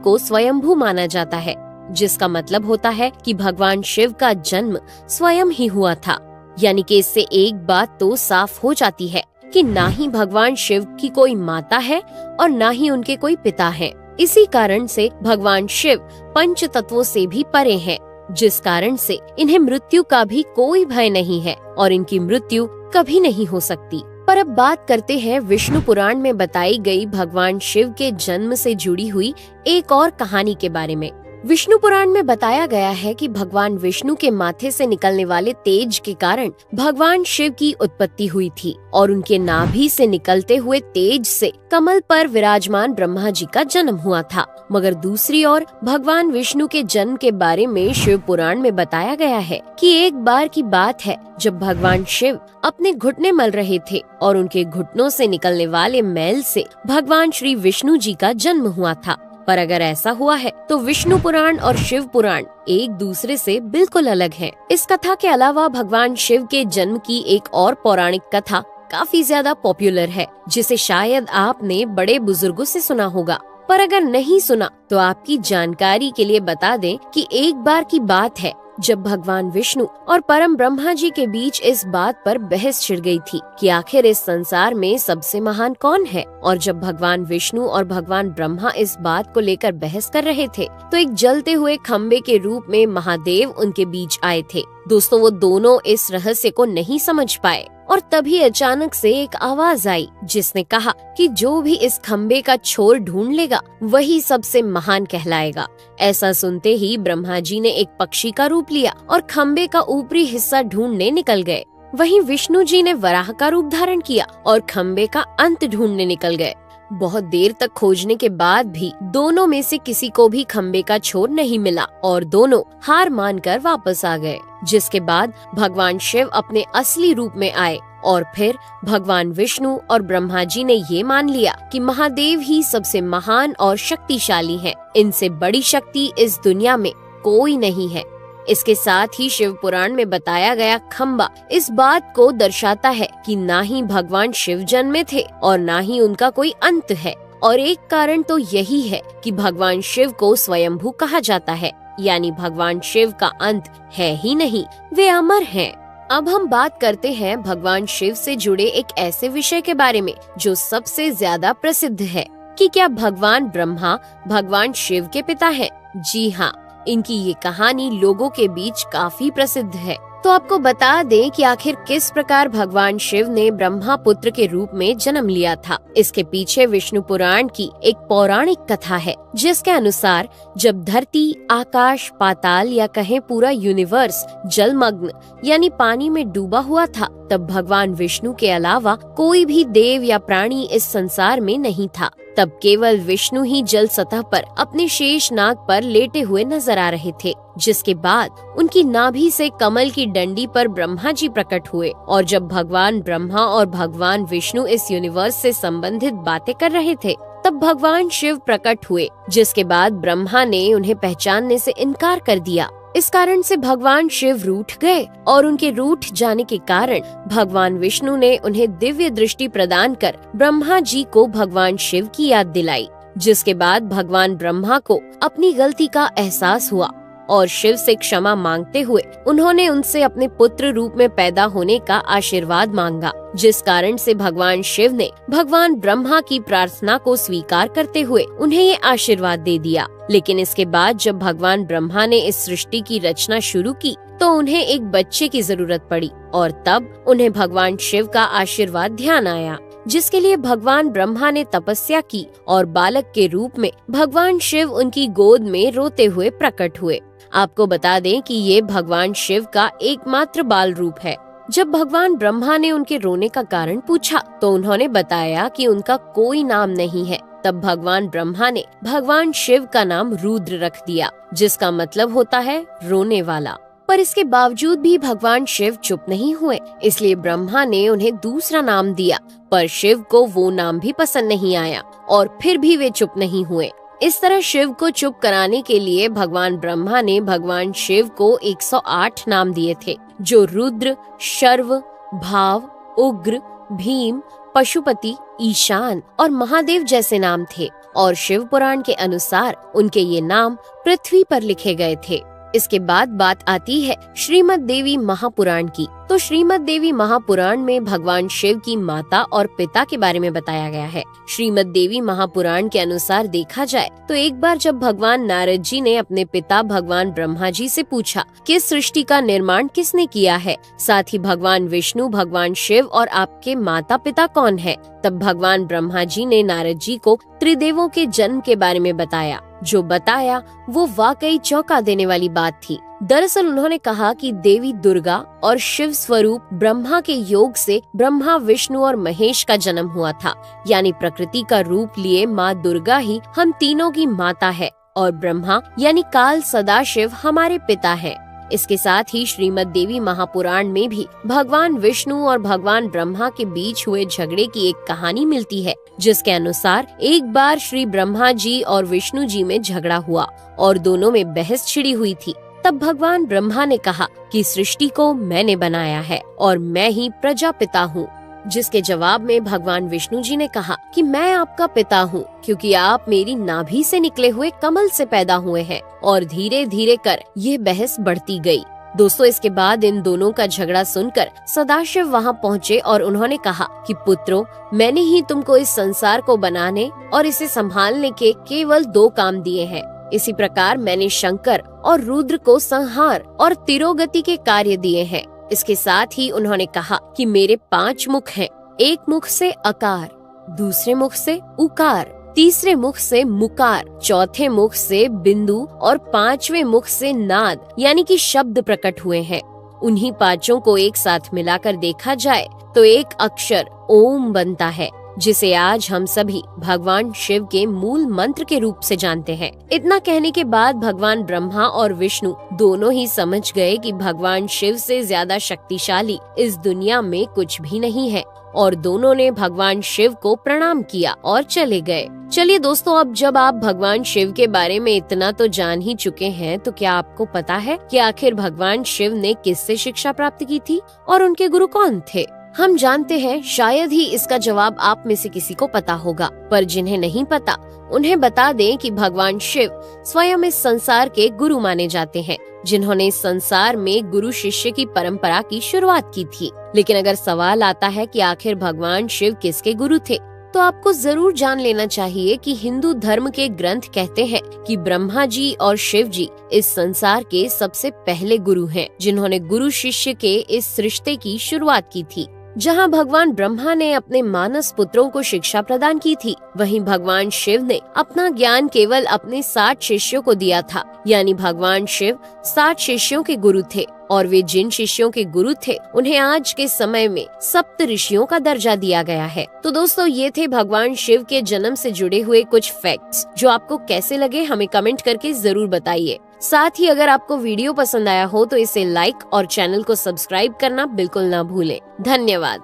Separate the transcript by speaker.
Speaker 1: को स्वयंभू माना जाता है, जिसका मतलब होता है कि भगवान शिव का जन्म स्वयं ही हुआ था। यानी कि इससे एक बात तो साफ हो जाती है कि ना ही भगवान शिव की कोई माता है और ना ही उनके कोई पिता हैं। इसी कारण से भगवान शिव पंच तत्वों से भी परे हैं, जिस कारण से इन्हें मृत्यु का भी कोई भय नहीं है और इनकी मृत्यु कभी नहीं हो सकती। पर अब बात करते हैं विष्णु पुराण में बताई गई भगवान शिव के जन्म से जुड़ी हुई एक और कहानी के बारे में। विष्णु पुराण में बताया गया है कि भगवान विष्णु के माथे से निकलने वाले तेज के कारण भगवान शिव की उत्पत्ति हुई थी और उनके नाभि से निकलते हुए तेज से कमल पर विराजमान ब्रह्मा जी का जन्म हुआ था। मगर दूसरी ओर भगवान विष्णु के जन्म के बारे में शिव पुराण में बताया गया है कि एक बार की बात है जब भगवान शिव अपने घुटने मल रहे थे और उनके घुटनों से निकलने वाले मैल से भगवान श्री विष्णु जी का जन्म हुआ था। पर अगर ऐसा हुआ है तो विष्णु पुराण और शिव पुराण एक दूसरे से बिल्कुल अलग हैं। इस कथा के अलावा भगवान शिव के जन्म की एक और पौराणिक कथा काफी ज्यादा पॉपुलर है, जिसे शायद आपने बड़े बुजुर्गों से सुना होगा। पर अगर नहीं सुना तो आपकी जानकारी के लिए बता दें कि एक बार की बात है जब भगवान विष्णु और परम ब्रह्मा जी के बीच इस बात पर बहस छिड़ गई थी कि आखिर इस संसार में सबसे महान कौन है। और जब भगवान विष्णु और भगवान ब्रह्मा इस बात को लेकर बहस कर रहे थे तो एक जलते हुए खम्बे के रूप में महादेव उनके बीच आए थे। दोस्तों, वो दोनों इस रहस्य को नहीं समझ पाए और तभी अचानक से एक आवाज आई जिसने कहा कि जो भी इस खम्बे का छोर ढूंढ लेगा वही सबसे महान कहलाएगा। ऐसा सुनते ही ब्रह्मा जी ने एक पक्षी का रूप लिया और खम्बे का ऊपरी हिस्सा ढूंढने निकल गए। वहीं विष्णु जी ने वराह का रूप धारण किया और खम्बे का अंत ढूंढने निकल गए। बहुत देर तक खोजने के बाद भी दोनों में से किसी को भी खम्बे का छोर नहीं मिला और दोनों हार मानकर वापस आ गए। जिसके बाद भगवान शिव अपने असली रूप में आए और फिर भगवान विष्णु और ब्रह्मा जी ने ये मान लिया कि महादेव ही सबसे महान और शक्तिशाली हैं। इनसे बड़ी शक्ति इस दुनिया में कोई नहीं है। इसके साथ ही शिव पुराण में बताया गया खम्बा इस बात को दर्शाता है कि ना ही भगवान शिव जन्मे थे और ना ही उनका कोई अंत है। और एक कारण तो यही है कि भगवान शिव को स्वयंभू कहा जाता है, यानी भगवान शिव का अंत है ही नहीं, वे अमर हैं। अब हम बात करते हैं भगवान शिव से जुड़े एक ऐसे विषय के बारे में जो सबसे ज्यादा प्रसिद्ध है कि क्या भगवान ब्रह्मा भगवान शिव के पिता हैं? जी हाँ, इनकी ये कहानी लोगों के बीच काफी प्रसिद्ध है। तो आपको बता दें कि आखिर किस प्रकार भगवान शिव ने ब्रह्मा पुत्र के रूप में जन्म लिया था। इसके पीछे विष्णु पुराण की एक पौराणिक कथा है, जिसके अनुसार जब धरती, आकाश, पाताल या कहें पूरा यूनिवर्स जलमग्न यानी पानी में डूबा हुआ था, तब भगवान विष्णु के अलावा कोई भी देव या प्राणी इस संसार में नहीं था। तब केवल विष्णु ही जल सतह पर अपने शेष नाग पर लेटे हुए नजर आ रहे थे। जिसके बाद उनकी नाभि से कमल की डंडी पर ब्रह्मा जी प्रकट हुए और जब भगवान ब्रह्मा और भगवान विष्णु इस यूनिवर्स से संबंधित बातें कर रहे थे तब भगवान शिव प्रकट हुए, जिसके बाद ब्रह्मा ने उन्हें पहचानने से इनकार कर दिया। इस कारण से भगवान शिव रूठ गए और उनके रूठ जाने के कारण भगवान विष्णु ने उन्हें दिव्य दृष्टि प्रदान कर ब्रह्मा जी को भगवान शिव की याद दिलाई। जिसके बाद भगवान ब्रह्मा को अपनी गलती का एहसास हुआ और शिव से क्षमा मांगते हुए उन्होंने उनसे अपने पुत्र रूप में पैदा होने का आशीर्वाद मांगा। जिस कारण से भगवान शिव ने भगवान ब्रह्मा की प्रार्थना को स्वीकार करते हुए उन्हें ये आशीर्वाद दे दिया। लेकिन इसके बाद जब भगवान ब्रह्मा ने इस सृष्टि की रचना शुरू की तो उन्हें एक बच्चे की जरूरत पड़ी और तब उन्हें भगवान शिव का आशीर्वाद ध्यान आया, जिसके लिए भगवान ब्रह्मा ने तपस्या की और बालक के रूप में भगवान शिव उनकी गोद में रोते हुए प्रकट हुए। आपको बता दें कि ये भगवान शिव का एकमात्र बाल रूप है। जब भगवान ब्रह्मा ने उनके रोने का कारण पूछा तो उन्होंने बताया कि उनका कोई नाम नहीं है। तब भगवान ब्रह्मा ने भगवान शिव का नाम रुद्र रख दिया, जिसका मतलब होता है रोने वाला। पर इसके बावजूद भी भगवान शिव चुप नहीं हुए, इसलिए ब्रह्मा ने उन्हें दूसरा नाम दिया। पर शिव को वो नाम भी पसंद नहीं आया और फिर भी वे चुप नहीं हुए। इस तरह शिव को चुप कराने के लिए भगवान ब्रह्मा ने भगवान शिव को 108 नाम दिए थे, जो रुद्र, शर्व, भाव, उग्र, भीम, पशुपति, ईशान और महादेव जैसे नाम थे। और शिव पुराण के अनुसार उनके ये नाम पृथ्वी पर लिखे गए थे। इसके बाद बात आती है श्रीमद् देवी महापुराण की। तो श्रीमद् देवी महापुराण में भगवान शिव की माता और पिता के बारे में बताया गया है। श्रीमद् देवी महापुराण के अनुसार देखा जाए तो एक बार जब भगवान नारद जी ने अपने पिता भगवान ब्रह्मा जी से पूछा कि सृष्टि का निर्माण किसने किया है, साथ ही भगवान विष्णु, भगवान शिव और आपके माता पिता कौन है, तब भगवान ब्रह्मा जी ने नारद जी को त्रिदेवों के जन्म के बारे में बताया। जो बताया वो वाकई चौंका देने वाली बात थी। दरअसल उन्होंने कहा कि देवी दुर्गा और शिव स्वरूप ब्रह्मा के योग से ब्रह्मा, विष्णु और महेश का जन्म हुआ था। यानी प्रकृति का रूप लिए माँ दुर्गा ही हम तीनों की माता है और ब्रह्मा यानी काल सदाशिव हमारे पिता है। इसके साथ ही श्रीमद् देवी महापुराण में भी भगवान विष्णु और भगवान ब्रह्मा के बीच हुए झगड़े की एक कहानी मिलती है, जिसके अनुसार एक बार श्री ब्रह्मा जी और विष्णु जी में झगड़ा हुआ और दोनों में बहस छिड़ी हुई थी। तब भगवान ब्रह्मा ने कहा कि सृष्टि को मैंने बनाया है और मैं ही प्रजापिता हूँ, जिसके जवाब में भगवान विष्णु जी ने कहा कि मैं आपका पिता हूँ क्योंकि आप मेरी नाभि से निकले हुए कमल से पैदा हुए हैं। और धीरे धीरे कर ये बहस बढ़ती गई। दोस्तों, इसके बाद इन दोनों का झगड़ा सुनकर सदाशिव वहाँ पहुँचे और उन्होंने कहा कि पुत्रों, मैंने ही तुमको इस संसार को बनाने और इसे संभालने के केवल 2 काम दिए हैं। इसी प्रकार मैंने शंकर और रुद्र को संहार और तिरोगति के कार्य दिए हैं। इसके साथ ही उन्होंने कहा कि मेरे 5 मुख हैं। एक मुख से अकार, दूसरे मुख से उकार, तीसरे मुख से मुकार, चौथे मुख से बिंदु और 5वें मुख से नाद यानी कि शब्द प्रकट हुए हैं। उन्हीं 5 को एक साथ मिलाकर देखा जाए तो एक अक्षर ओम बनता है, जिसे आज हम सभी भगवान शिव के मूल मंत्र के रूप से जानते हैं। इतना कहने के बाद भगवान ब्रह्मा और विष्णु दोनों ही समझ गए कि भगवान शिव से ज्यादा शक्तिशाली इस दुनिया में कुछ भी नहीं है और दोनों ने भगवान शिव को प्रणाम किया और चले गए। चलिए दोस्तों, अब जब आप भगवान शिव के बारे में इतना तो जान ही चुके हैं, तो क्या आपको पता है कि आखिर भगवान शिव ने किससे शिक्षा प्राप्त की थी और उनके गुरु कौन थे? हम जानते हैं शायद ही इसका जवाब आप में से किसी को पता होगा, पर जिन्हें नहीं पता उन्हें बता दें कि भगवान शिव स्वयं इस संसार के गुरु माने जाते हैं, जिन्होंने इस संसार में गुरु शिष्य की परंपरा की शुरुआत की थी। लेकिन अगर सवाल आता है कि आखिर भगवान शिव किसके गुरु थे, तो आपको जरूर जान लेना चाहिए कि हिंदू धर्म के ग्रंथ कहते हैं कि ब्रह्मा जी और शिव जी इस संसार के सबसे पहले गुरु हैं, जिन्होंने गुरु शिष्य के इस रिश्ते की शुरुआत की थी। जहां भगवान ब्रह्मा ने अपने मानस पुत्रों को शिक्षा प्रदान की थी, वहीं भगवान शिव ने अपना ज्ञान केवल अपने 60 शिष्यों को दिया था। यानी भगवान शिव 60 शिष्यों के गुरु थे और वे जिन शिष्यों के गुरु थे उन्हें आज के समय में सप्त ऋषियों का दर्जा दिया गया है। तो दोस्तों, ये थे भगवान शिव के जन्म से जुड़े हुए कुछ फैक्ट्स, जो आपको कैसे लगे हमें कमेंट करके जरूर बताइए। साथ ही अगर आपको वीडियो पसंद आया हो तो इसे लाइक और चैनल को सब्सक्राइब करना बिल्कुल ना भूलें। धन्यवाद।